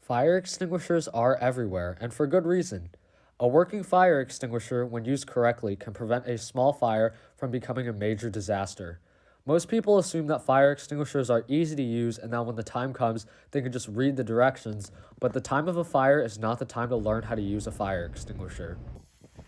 Fire extinguishers are everywhere, and for good reason. A working fire extinguisher, when used correctly, can prevent a small fire from becoming a major disaster. Most people assume that fire extinguishers are easy to use and that when the time comes, they can just read the directions, but the time of a fire is not the time to learn how to use a fire extinguisher.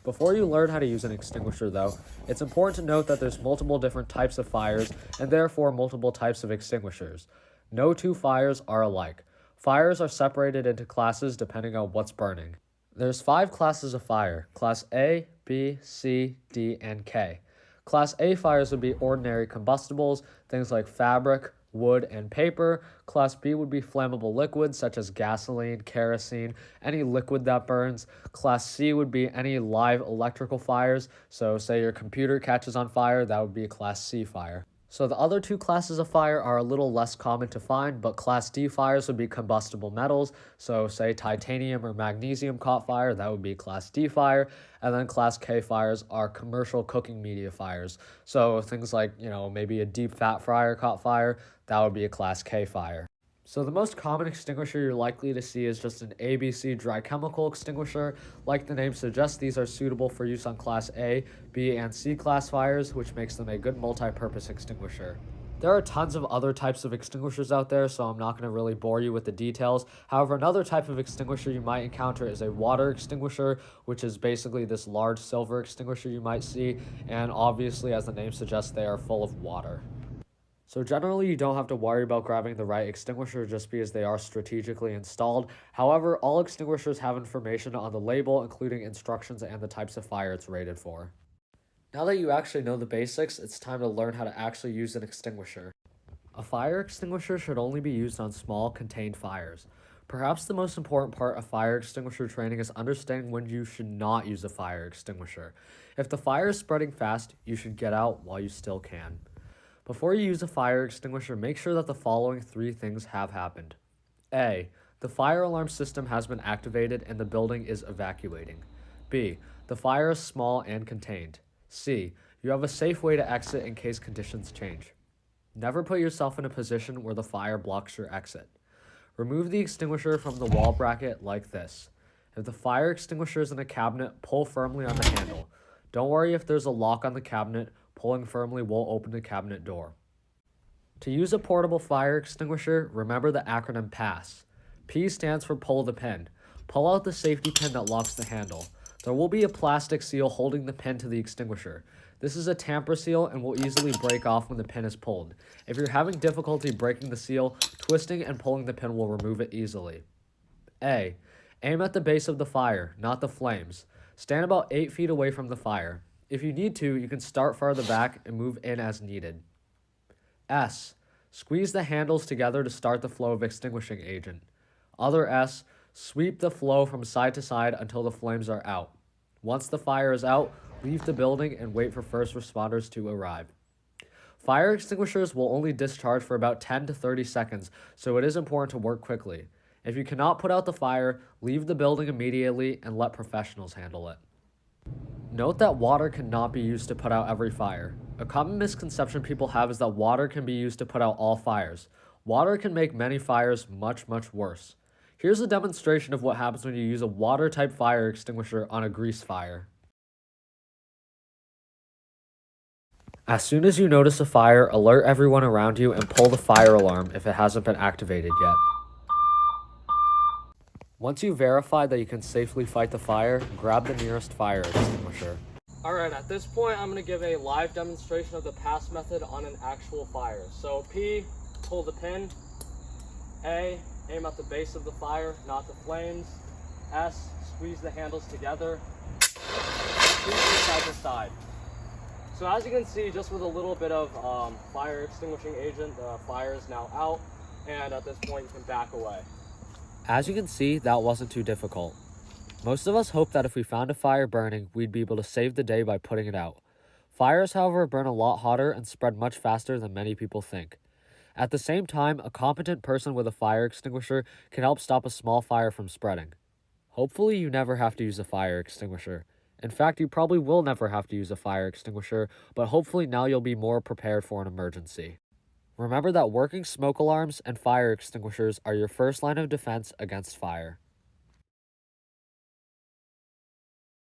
Before you learn how to use an extinguisher, though, it's important to note that there's multiple different types of fires and therefore multiple types of extinguishers. No two fires are alike. Fires are separated into classes depending on what's burning. There's 5 classes of fire: Class A, B, C, D, and K. Class A fires would be ordinary combustibles, things like fabric, wood, and paper. Class B would be flammable liquids such as gasoline, kerosene, any liquid that burns. Class C would be any live electrical fires. So, say your computer catches on fire, that would be a Class C fire. So the other 2 classes of fire are a little less common to find, but Class D fires would be combustible metals. So say titanium or magnesium caught fire, that would be Class D fire. And then Class K fires are commercial cooking media fires. So things like, maybe a deep fat fryer caught fire, that would be a Class K fire. So the most common extinguisher you're likely to see is just an ABC dry chemical extinguisher. Like the name suggests, these are suitable for use on Class A, B, and C class fires, which makes them a good multi-purpose extinguisher. There are tons of other types of extinguishers out there, so I'm not going to really bore you with the details. However, another type of extinguisher you might encounter is a water extinguisher, which is basically this large silver extinguisher you might see, and obviously, as the name suggests, they are full of water. So generally, you don't have to worry about grabbing the right extinguisher just because they are strategically installed. However, all extinguishers have information on the label, including instructions and the types of fire it's rated for. Now that you actually know the basics, it's time to learn how to actually use an extinguisher. A fire extinguisher should only be used on small, contained fires. Perhaps the most important part of fire extinguisher training is understanding when you should not use a fire extinguisher. If the fire is spreading fast, you should get out while you still can. Before you use a fire extinguisher, make sure that the following 3 things have happened. A. The fire alarm system has been activated and the building is evacuating. B. The fire is small and contained. C. You have a safe way to exit in case conditions change. Never put yourself in a position where the fire blocks your exit. Remove the extinguisher from the wall bracket like this. If the fire extinguisher is in a cabinet, pull firmly on the handle. Don't worry if there's a lock on the cabinet. Pulling firmly will open the cabinet door. To use a portable fire extinguisher, remember the acronym PASS. P stands for pull the pin. Pull out the safety pin that locks the handle. There will be a plastic seal holding the pin to the extinguisher. This is a tamper seal and will easily break off when the pin is pulled. If you're having difficulty breaking the seal, twisting and pulling the pin will remove it easily. A. Aim at the base of the fire, not the flames. Stand about 8 feet away from the fire. If you need to, you can start farther back and move in as needed. S. Squeeze the handles together to start the flow of extinguishing agent. Other S. Sweep the flow from side to side until the flames are out. Once the fire is out, leave the building and wait for first responders to arrive. Fire extinguishers will only discharge for about 10 to 30 seconds, so it is important to work quickly. If you cannot put out the fire, leave the building immediately and let professionals handle it. Note that water cannot be used to put out every fire. A common misconception people have is that water can be used to put out all fires. Water can make many fires much, much worse. Here's a demonstration of what happens when you use a water-type fire extinguisher on a grease fire. As soon as you notice a fire, alert everyone around you and pull the fire alarm if it hasn't been activated yet. Once you verify that you can safely fight the fire, grab the nearest fire extinguisher. Alright, at this point I'm going to give a live demonstration of the pass method on an actual fire. So P, pull the pin. A, aim at the base of the fire, not the flames. S, squeeze the handles together. Squeeze from side to side. So as you can see, just with a little bit of fire extinguishing agent, the fire is now out, and at this point you can back away. As you can see, that wasn't too difficult. Most of us hope that if we found a fire burning, we'd be able to save the day by putting it out. Fires, however, burn a lot hotter and spread much faster than many people think. At the same time, a competent person with a fire extinguisher can help stop a small fire from spreading. Hopefully, you never have to use a fire extinguisher. In fact, you probably will never have to use a fire extinguisher, but hopefully now you'll be more prepared for an emergency. Remember that working smoke alarms and fire extinguishers are your first line of defense against fire.